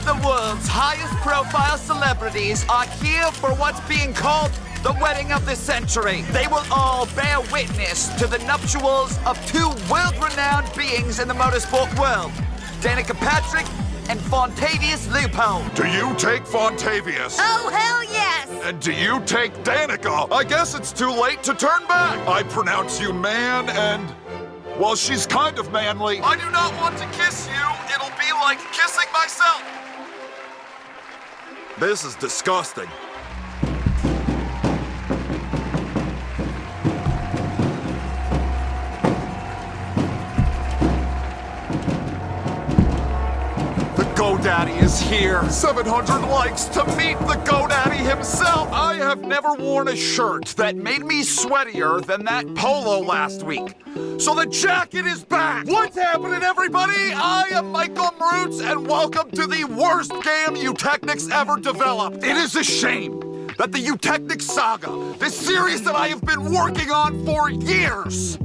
of the world's highest-profile celebrities are here for what's being called the wedding of the century. They will all bear witness to the nuptials of two world-renowned beings in the motorsport world, Danica Patrick and Fontavious Lupo. Do you take Fontavious? Oh, hell yes! And do you take Danica? I guess it's too late to turn back. I pronounce you man and... well, she's kind of manly. I do not want to kiss you. It'll be like kissing myself. This is disgusting. GoDaddy is here. 700 likes to meet the GoDaddy himself. I have never worn a shirt that made me sweatier than that polo last week. So the jacket is back. What's happening, everybody? I am Michael Mrucz, and welcome to the worst game Eutechnics ever developed. It is a shame that the Eutechnics saga, this series that I have been working on for years,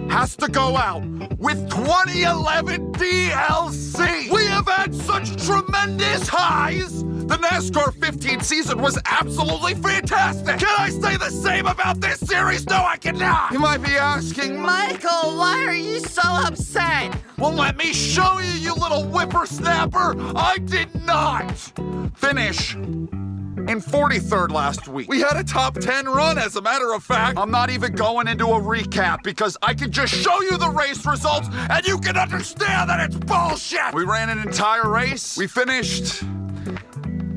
has to go out with 2011 DLC. We have had such tremendous highs. The NASCAR 15 season was absolutely fantastic. Can I say the same about this series? No, I cannot. You might be asking, Michael, why are you so upset? well, let me show you, you little whippersnapper. I did not finish in 43rd last week. We had a top 10 run, as a matter of fact. I'm not even going into a recap because I can just show you the race results and you can understand that it's bullshit. We ran an entire race. We finished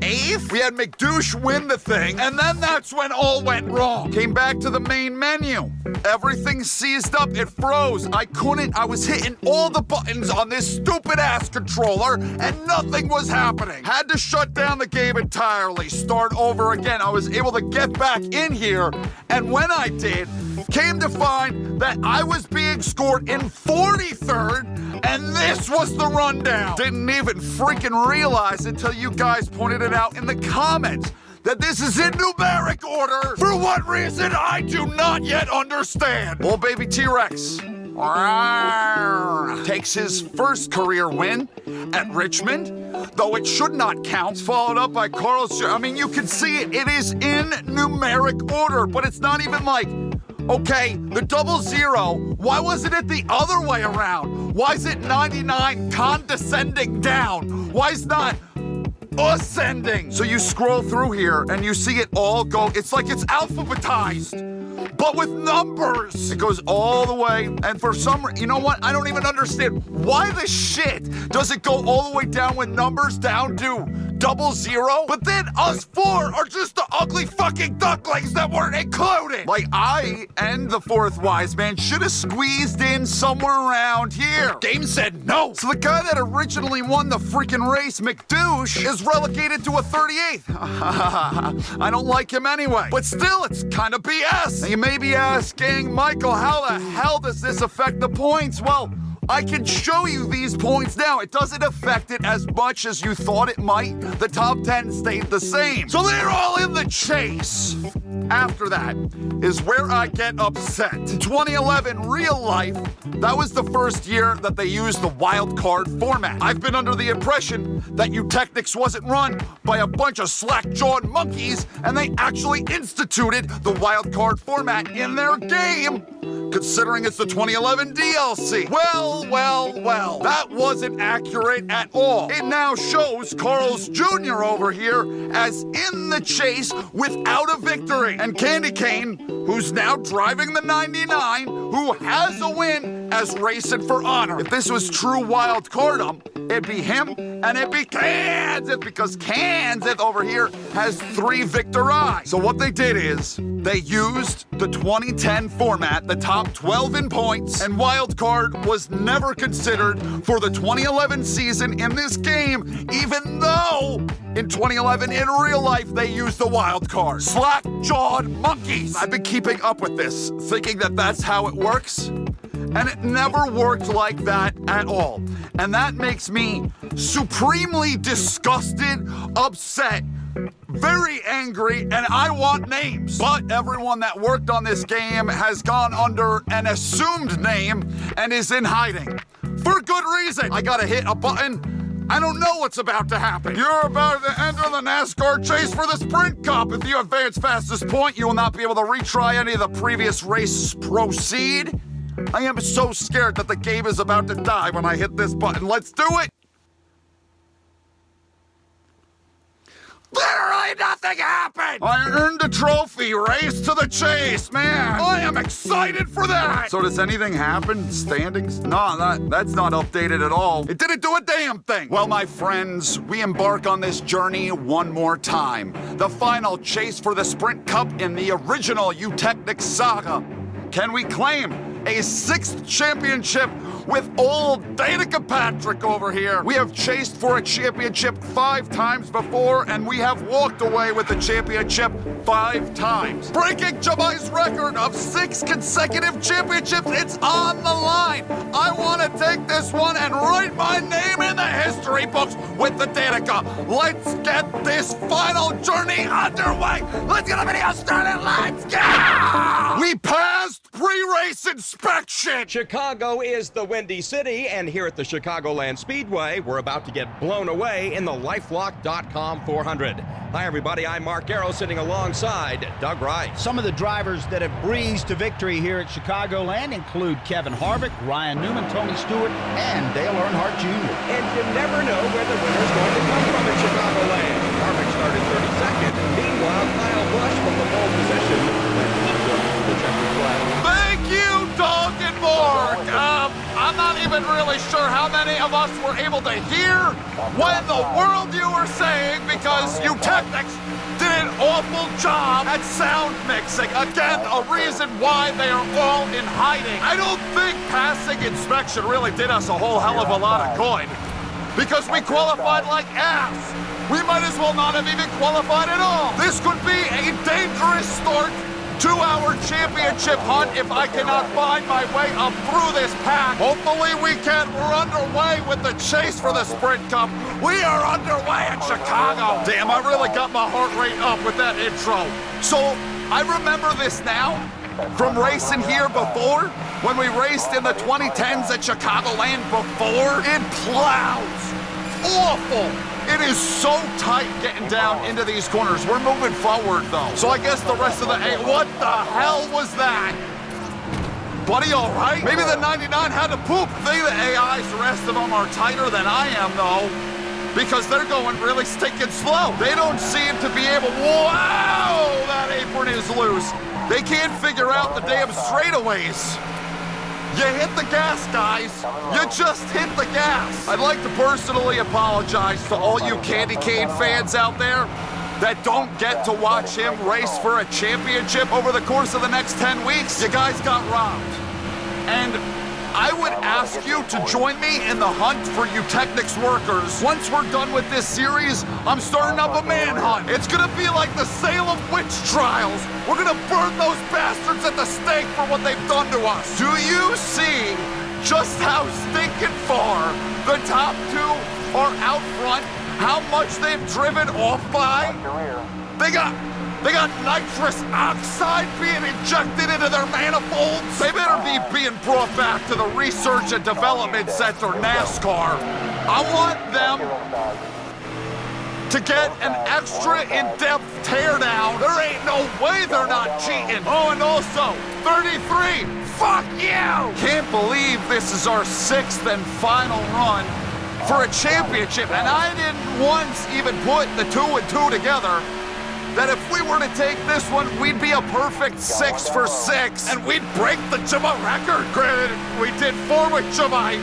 8th. We had McDouche win the thing, and then that's when all went wrong. Came back to the main menu. Everything seized up, it froze. I was hitting all the buttons on this stupid-ass controller, and nothing was happening. Had to shut down the game entirely, start over again. I was able to get back in here, and when I did, came to find that I was being scored in 43rd, and this was the rundown. Didn't even freaking realize until you guys pointed it out in the comments that this is in numeric order. For what reason, I do not yet understand. Little baby T-Rex takes his first career win at Richmond, though it should not count. Followed up by Carl's. I mean, you can see it. It is in numeric order, but it's not even like, okay, the 00, why wasn't it the other way around? Why is it 99 condescending down? Why is not ascending? So you scroll through here and you see it all go, it's like it's alphabetized, but with numbers. It goes all the way, and for some reason, you know what? I don't even understand. Why the shit does it go all the way down with numbers down to 00? But then us four are just the ugly fucking ducklings that weren't included. Like, I and the fourth wise man should have squeezed in somewhere around here. Game said no. So the guy that originally won the freaking race, McDouche, is relegated to a 38th. I don't like him anyway. But still, it's kind of BS. Now you may be asking, Michael, how the hell does this affect the points? Well, I can show you these points now. It doesn't affect it as much as you thought it might. The top 10 stayed the same. So they're all in the chase. After that is where I get upset. 2011 real life, that was the first year that they used the wild card format. I've been under the impression that Eutechnics wasn't run by a bunch of slack-jawed monkeys, and they actually instituted the wild card format in their game, considering it's the 2011 DLC. Well, that wasn't accurate at all. It now shows Carl's Jr. over here as in the chase without a victory. And Candy Cane, who's now driving the 99, who has a win, as racing for honor. If this was true wild card'em, it'd be him and it'd be Kansas, because Kansas over here has 3 victories. So what they did is they used the 2010 format, the top 12 in points, and wild card was never considered for the 2011 season in this game, even though in 2011 in real life they used the wild card. Slack-jawed monkeys. I've been keeping up with this, thinking that that's how it works, and it never worked like that at all. And that makes me supremely disgusted, upset, very angry, and I want names. But everyone that worked on this game has gone under an assumed name and is in hiding. For good reason. I gotta hit a button I don't know what's about to happen. You're about to enter the NASCAR chase for the Sprint Cup. If you advance fastest point, you will not be able to retry any of the previous races. Proceed. I am so scared that the game is about to die when I hit this button. Let's do it. Literally nothing happened! I earned a trophy. Race to the chase, man. I am excited for that. So does anything happen? Standings? No, that's not updated at all. It didn't do a damn thing. Well, my friends, we embark on this journey one more time. The final chase for the Sprint Cup in the original Eutechnic saga. Can we claim a 6th championship with old Danica Patrick over here? We have chased for a championship 5 times before, and we have walked away with the championship 5 times. Breaking Jamai's record of 6 consecutive championships, it's on the line. I want to take this one and write my name in the history books with the Danica. Let's get this final journey underway. Let's get the video started. Let's go! We passed pre-race inspection. Chicago is the Windy City, and here at the Chicagoland Speedway, we're about to get blown away in the LifeLock.com 400. Hi, everybody. I'm Mark Garrow, sitting alongside Doug Rice. Some of the drivers that have breezed to victory here at Chicagoland include Kevin Harvick, Ryan Newman, Tony Stewart, and Dale Earnhardt Jr. And you never know where the winner's going to come from at Chicagoland. Harvick started 32nd. Meanwhile, Kyle Busch from the pole position went upward to the checkered flag. Thank you, Doug and Mark. I'm not even really sure how many of us were able to hear when the world you were saying, because Eutechnics did an awful job at sound mixing. Again, a reason why they are all in hiding. I don't think passing inspection really did us a whole hell of a lot of good, because we qualified like ass. We might as well not have even qualified at all. This could be a dangerous start to our championship hunt if I cannot find my way up through this pack. Hopefully we can. We're underway with the chase for the Sprint Cup. We are underway in Chicago. Damn, I really got my heart rate up with that intro. So I remember this now from racing here before. When we raced in the 2010s at Chicagoland before, it plows. Awful. It is so tight getting down into these corners. We're moving forward, though. So I guess the rest of the... What the hell was that? Buddy, all right? Maybe the 99 had to poop. They, the AIs, the rest of them are tighter than I am, though, because they're going really stinking slow. They don't seem to be able... Wow! That apron is loose. They can't figure out the damn straightaways. You hit the gas, guys. You just hit the gas. I'd like to personally apologize to all you candy cane fans out there that don't get to watch him race for a championship over the course of the next 10 weeks. You guys got robbed. And I would ask you to join me in the hunt for Eutechnics workers. Once we're done with this series, I'm starting up a manhunt. It's gonna be like the Salem witch trials. We're gonna burn those bastards at the stake for what they've done to us. Do you see just how stinking far the top 2 are out front? How much they've driven off by? They got nitrous oxide being injected into their manifolds. They better be being brought back to the Research and Development Center, NASCAR. I want them to get an extra in-depth teardown. There ain't no way they're not cheating. Oh, and also, 33, fuck you! Can't believe this is our 6th and final run for a championship, and I didn't once even put the 2 and 2 together that if we were to take this one, we'd be a perfect 6 for 6, and we'd break the Jama record. Granted, we did 4 with Jama.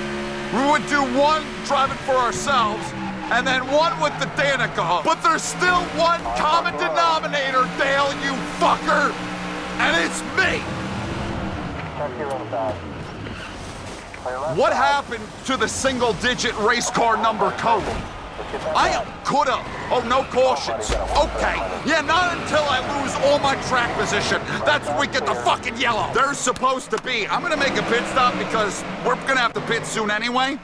We would do 1 driving for ourselves, and then 1 with the Danica. But there's still one common denominator, Dale, you fucker, and it's me. What happened to the single-digit race car number code? I coulda. Oh, no cautions. Okay. Yeah, not until I lose all my track position. That's when we get the fucking yellow. There's supposed to be. I'm gonna make a pit stop because we're gonna have to pit soon anyway.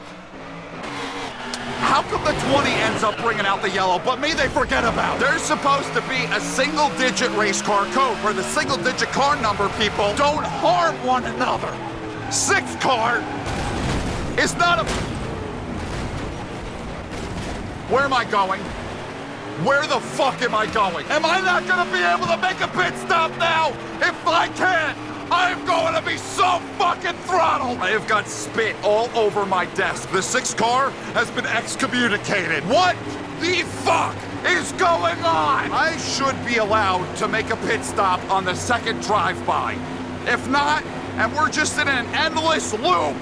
How come the 20 ends up bringing out the yellow, but me they forget about? There's supposed to be a single-digit race car code where the single-digit car number people don't harm one another. 6 car is not a... Where am I going? Where the fuck am I going? Am I not gonna be able to make a pit stop now? If I can't, I'm going to be so fucking throttled! I have got spit all over my desk. The 6 car has been excommunicated. What the fuck is going on? I should be allowed to make a pit stop on the second drive-by. If not, and we're just in an endless loop,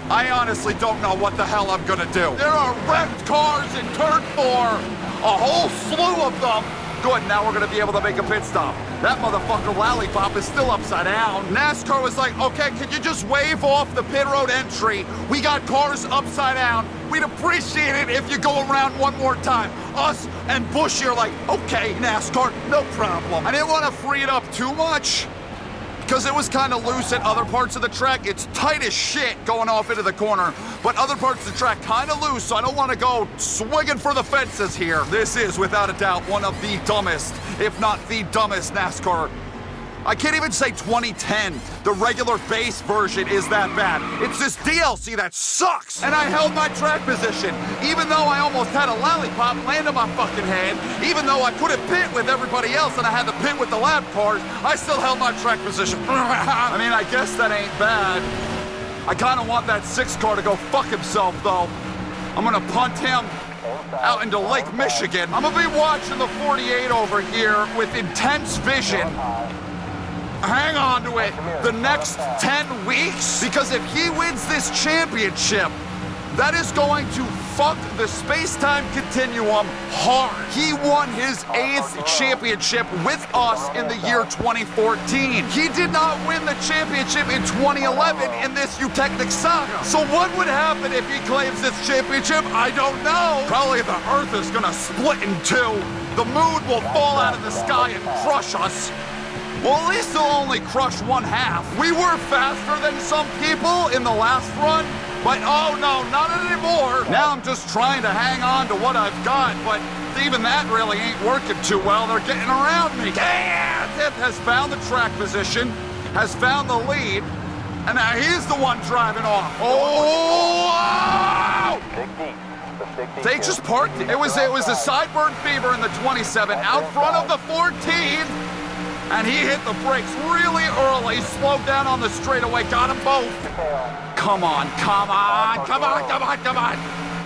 I honestly don't know what the hell I'm gonna do. There are wrecked cars in turn 4, a whole slew of them. Good, now we're gonna be able to make a pit stop. That motherfucker Lollipop is still upside down. NASCAR was like, okay, can you just wave off the pit road entry? We got cars upside down. We'd appreciate it if you go around one more time. Us and Bushy are like, okay, NASCAR, no problem. I didn't want to free it up too much, because it was kind of loose at other parts of the track. It's tight as shit going off into the corner, but other parts of the track kind of loose, so I don't want to go swinging for the fences here. This is, without a doubt, one of the dumbest, if not the dumbest NASCAR. I can't even say 2010. The regular base version is that bad. It's this DLC that sucks. And I held my track position, even though I almost had a Lollipop land on my fucking head, even though I couldn't pit with everybody else and I had to pit with the lap cars, I still held my track position. I mean, I guess that ain't bad. I kind of want that 6 car to go fuck himself, though. I'm gonna punt him out into Lake Michigan. I'm gonna be watching the 48 over here with intense vision. Hang on to it the next 10 weeks, because if he wins this championship, that is going to fuck the space-time continuum hard. He won his 8th championship with us in the year 2014. He did not win the championship in 2011 in this eutectic saga. So what would happen if he claims this championship? I don't know. Probably the Earth is gonna split in 2. The moon will fall out of the sky and crush us. Well, at least they'll only crush 1/2. We were faster than some people in the last run, but oh no, not anymore. Now I'm just trying to hang on to what I've got, but even that really ain't working too well. They're getting around me. Damn! Has found the track position, has found the lead, and now he's the one driving off. Oh! They just parked it. It was a sideburn fever in the 27 out front of the 14. And he hit the brakes really early, slowed down on the straightaway, got them both. Come on, come on, come on, come on, come on.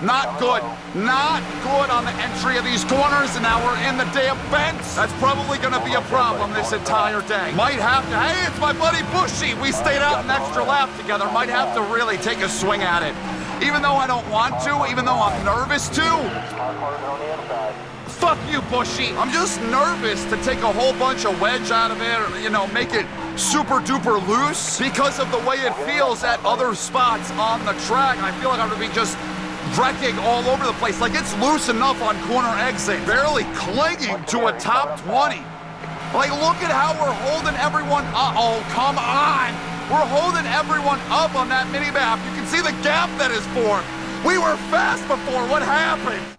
Not good, not good on the entry of these corners, and now we're in the damn fence. That's probably gonna be a problem this entire day. Might have to, hey, it's my buddy Bushy. We stayed out an extra lap together. Might have to really take a swing at it. Even though I don't want to, even though I'm nervous to. Fuck you, Bushy. I'm just nervous to take a whole bunch of wedge out of it, or, you know, make it super duper loose because of the way it feels at other spots on the track. I feel like I'm gonna be just wrecking all over the place. Like, it's loose enough on corner exit, barely clinging to a top 20. Like, look at how we're holding everyone up. Oh, come on. We're holding everyone up on that mini map. You can see the gap that is formed. We were fast before. What happened?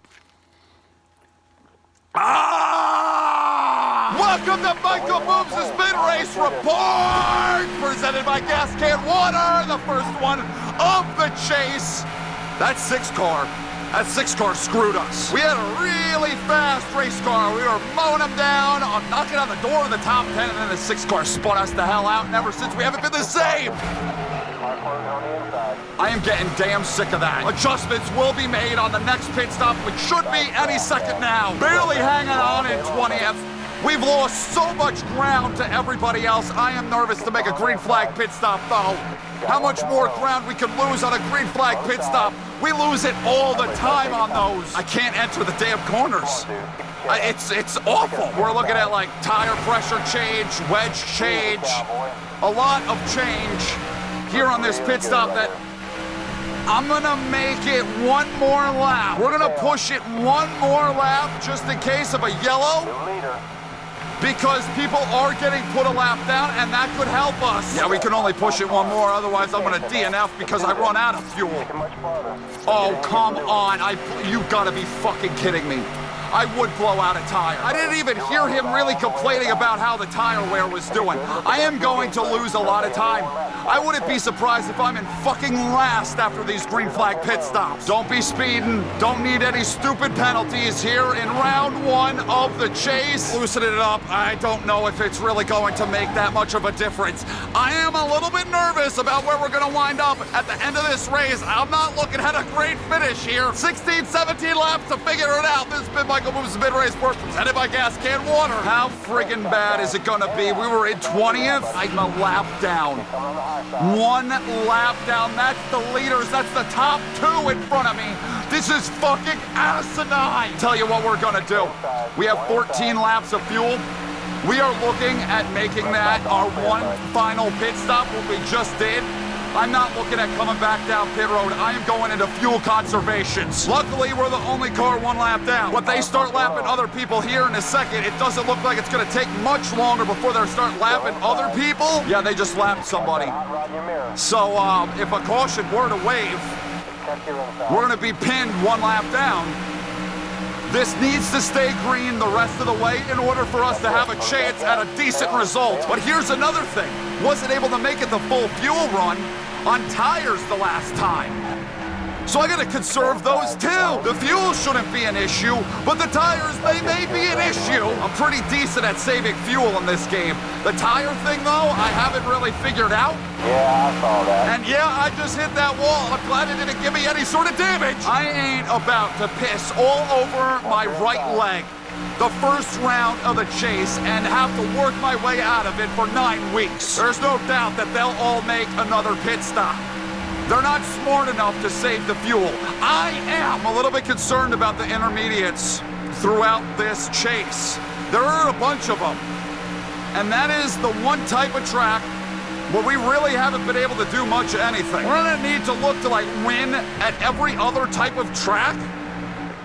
Welcome to Michael Mrucz's mid-race report, presented by Gas Can Water, the first one of the chase. That 6 car screwed us. We had a really fast race car. We were mowing them down, knocking on the door of the top 10, and then the 6 car spun us the hell out, and ever since we haven't been the same. I am getting damn sick of that. Adjustments will be made on the next pit stop, which should be any second now. Barely hanging on in 20th. We've lost so much ground to everybody else. I am nervous to make a green flag pit stop, though. How much more ground we can lose on a green flag pit stop? We lose it all the time on those. I can't enter the damn corners. It's awful. We're looking at like tire pressure change, wedge change, a lot of change here on this pit stop that I'm gonna make it one more lap. We're gonna push it one more lap just in case of a yellow, because people are getting put a lap down, and that could help us. Yeah, we can only push it one more, otherwise I'm gonna DNF because I run out of fuel. Oh, come on. You gotta be fucking kidding me. I would blow out a tire. I didn't even hear him really complaining about how the tire wear was doing. I am going to lose a lot of time. I wouldn't be surprised if I'm in fucking last after these green flag pit stops. Don't be speeding. Don't need any stupid penalties here in round 1 of the chase. Loosening it up. I don't know if it's really going to make that much of a difference. I am a little bit nervous about where we're going to wind up at the end of this race. I'm not looking at a great finish here. 16, 17 laps to figure it out. This has been Michael Mrucz's mid-race work presented by Gas Can Water. How friggin' bad is it going to be? We were in 20th. I'm a lap down. 1 lap down. That's the leaders. That's the top 2 in front of me. This is fucking asinine. Tell you what we're gonna do. We have 14 laps of fuel. We are looking at making that our 1 final pit stop, what we just did. I'm not looking at coming back down pit road. I am going into fuel conservations. Luckily, we're the only car 1 lap down. When they start lapping other people here in a second, it doesn't look like it's going to take much longer before they start lapping other people. Yeah, they just lapped somebody. So if a caution were to wave, we're going to be pinned 1 lap down. This needs to stay green the rest of the way in order for us to have a chance at a decent result. But here's another thing. Wasn't able to make it the full fuel run on tires the last time. So I gotta conserve those too. The fuel shouldn't be an issue, but the tires, they may be an issue. I'm pretty decent at saving fuel in this game. The tire thing though, I haven't really figured out. Yeah, I saw that. And yeah, I just hit that wall. I'm glad it didn't give me any sort of damage. I ain't about to piss all over my right leg the first round of the chase and have to work my way out of it for 9 weeks. There's no doubt that they'll all make another pit stop. They're not smart enough to save the fuel. I am a little bit concerned about the intermediates throughout this chase. There are a bunch of them. And that is the one type of track where we really haven't been able to do much of anything. We're gonna need to look to like win at every other type of track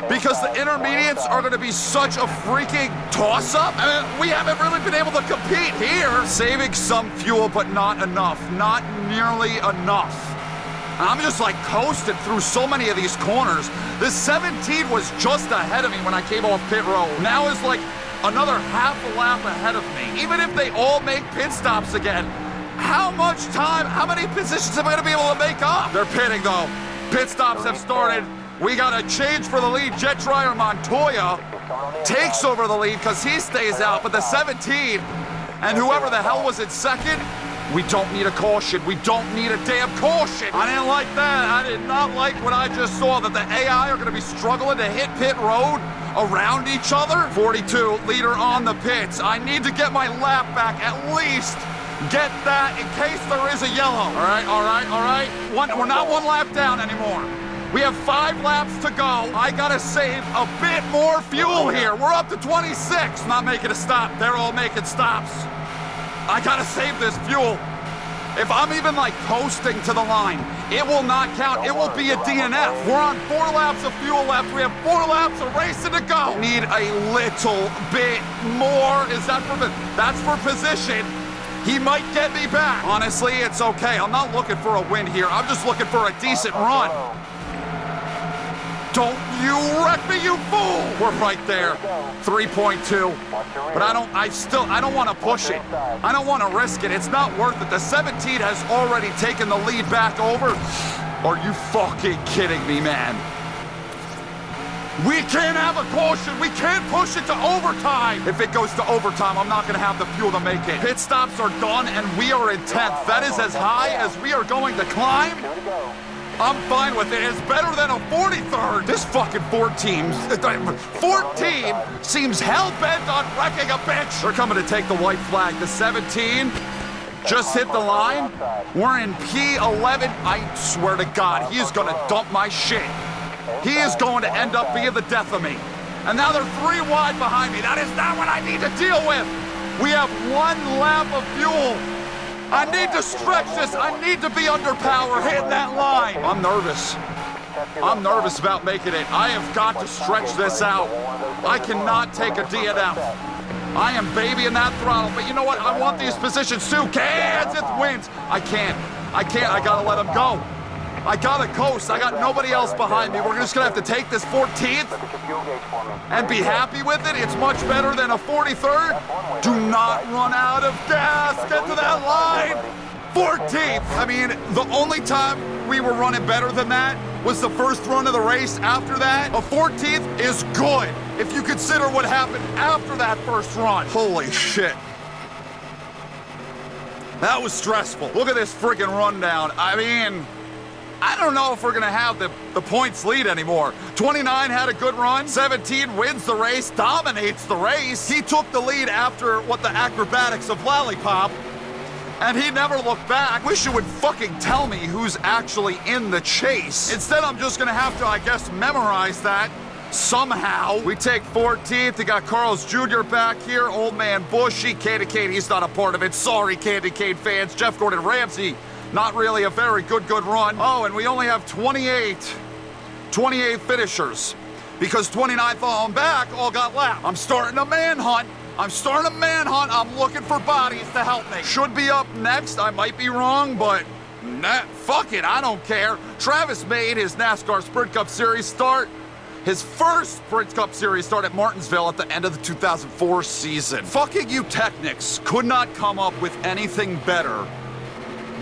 because the intermediates are gonna be such a freaking toss-up. I mean, we haven't really been able to compete here. Saving some fuel, but not enough. Not nearly enough. I'm just like coasting through so many of these corners. This 17 was just ahead of me when I came off pit road. Now is like another half a lap ahead of me. Even if they all make pit stops again, how much time, how many positions am I gonna be able to make up? They're pitting though. Pit stops have started. We got a change for the lead. Jet dryer Montoya takes over the lead because he stays out, but the 17 and whoever the hell was in second, we don't need a caution. We don't need a damn caution. I didn't like that. I did not like what I just saw, that the AI are going to be struggling to hit pit road around each other. 42, leader on the pits. I need to get my lap back, at least get that in case there is a yellow. All right, all right, all right. We're not 1 lap down anymore. We have 5 laps to go. I got to save a bit more fuel here. We're up to 26. Not making a stop. They're all making stops. I gotta save this fuel. If I'm even like coasting to the line, it will not count. It will be a DNF. We're on 4 laps of fuel left. We have 4 laps of racing to go. Need a little bit more. Is that for that's for position. He might get me back. Honestly, it's okay. I'm not looking for a win here. I'm just looking for a decent run. Don't you wreck me, you fool! We're right there, 3.2. But I don't want to push it. I don't want to risk it. It's not worth it. The 17 has already taken the lead back over. Are you fucking kidding me, man? We can't have a caution. We can't push it to overtime. If it goes to overtime, I'm not going to have the fuel to make it. Pit stops are done, and we are in 10th. That is as high as we are going to climb. I'm fine with it. It's better than a 43rd. This fucking 14 seems hell-bent on wrecking a bitch. They're coming to take the white flag. The 17 just hit the line. We're in P11. I swear to God, he is going to dump my shit. He is going to end up being the death of me. And now they're 3 wide behind me. That is not what I need to deal with. We have 1 lap of fuel. I need to stretch this. I need to be under power hitting that line. I'm nervous. I'm nervous about making it. I have got to stretch this out. I cannot take a DNF. I am babying that throttle, but you know what? I want these positions too. Kansas wins. I can't. I gotta let him go. I gotta coast. I got nobody else behind me. We're just gonna have to take this 14th and be happy with it. It's much better than a 43rd. Do not run out of gas. Get to that line. 14th. I mean, the only time we were running better than that was the first run of the race. After that, a 14th is good if you consider what happened after that first run. Holy shit. That was stressful. Look at this freaking rundown. I mean, I don't know if we're gonna have the points lead anymore. 29 had a good run. 17 wins the race, dominates the race. He took the lead after what the acrobatics of Lollipop, and he never looked back. Wish you would fucking tell me who's actually in the chase. Instead, I'm just gonna have to, I guess, memorize that somehow. We take 14th. You got Carl's Jr. back here. Old man Bushy. Candy Cane, he's not a part of it. Sorry, Candy Cane fans. Jeff Gordon Ramsay, not really a very good run. Oh, and we only have 28 finishers because 29 falling back all got lapped. I'm starting a manhunt. I'm looking for bodies to help me. Should be up next. I might be wrong, but fuck it. I don't care. Travis made his NASCAR Sprint Cup Series start. His first Sprint Cup Series start at Martinsville at the end of the 2004 season. Fucking you Technics could not come up with anything better.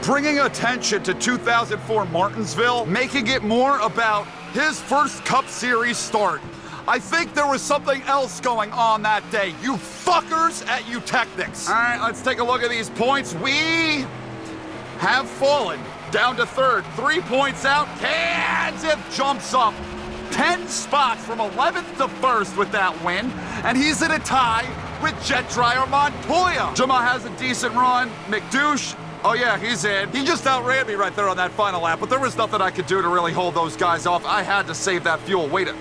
Bringing attention to 2004 Martinsville, making it more about his first Cup Series start. I think there was something else going on that day. You fuckers at Technics. All right, let's take a look at these points. We have fallen down to third. 3 points out. Kansas jumps up 10 spots from 11th to 1st with that win. And he's in a tie with Jet Dryer Montoya. Jama has a decent run. McDouche, oh yeah, he's in. He just outran me right there on that final lap, but there was nothing I could do to really hold those guys off. I had to save that fuel. Wait a.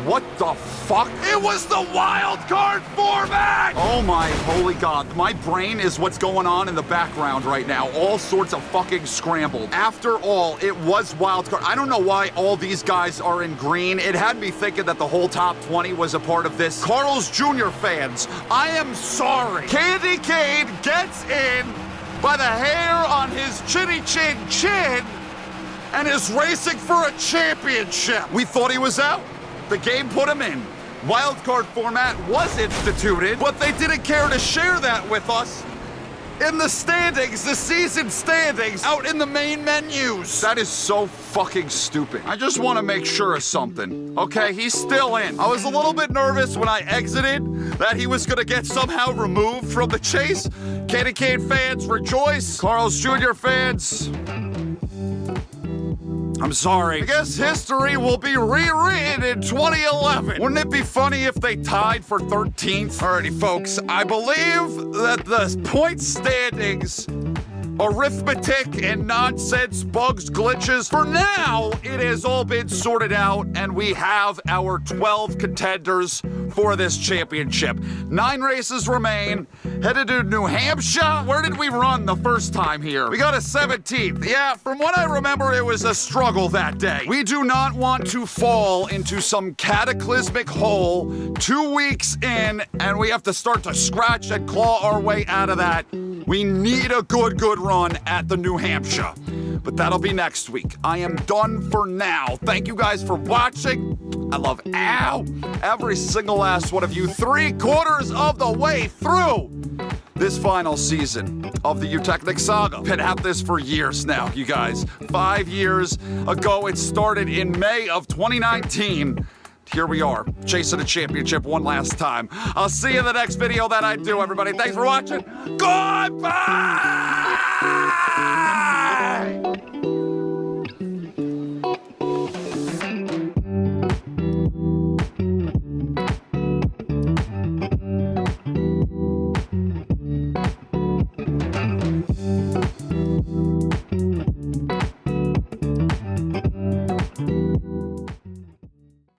What the fuck? It was the wild card format! Oh my holy god. My brain is what's going on in the background right now. All sorts of fucking scrambled. After all, it was wild card. I don't know why all these guys are in green. It had me thinking that the whole top 20 was a part of this. Carl's Jr. fans, I am sorry. Candy Cane gets in by the hair on his chinny chin and is racing for a championship. We thought he was out. The game put him in. Wildcard format was instituted, but they didn't care to share that with us in the standings, the season standings, out in the main menus. That is so fucking stupid. I just want to make sure of something. Okay, he's still in. I was a little bit nervous when I exited that he was gonna get somehow removed from the chase. Candy Cane fans, rejoice. Carl's Jr. fans, I'm sorry. I guess history will be rewritten in 2011. Wouldn't it be funny if they tied for 13th? Alrighty, folks. I believe that the point standings, arithmetic and nonsense, bugs, glitches, for now, it has all been sorted out, and we have our 12 contenders for this championship. 9 races remain. Headed to New Hampshire. Where did we run the first time here? We got a 17th. Yeah, from what I remember, it was a struggle that day. We do not want to fall into some cataclysmic hole 2 weeks in, and we have to start to scratch and claw our way out of that. We need a good run at the New Hampshire. But that'll be next week. I am done for now. Thank you guys for watching. I love every single last one of you. 3/4 of the way through this final season of the Eutechnic Saga. Been at this for years now, you guys. 5 years ago, it started in May of 2019. Here we are, chasing a championship one last time. I'll see you in the next video that I do, everybody. Thanks for watching. Goodbye!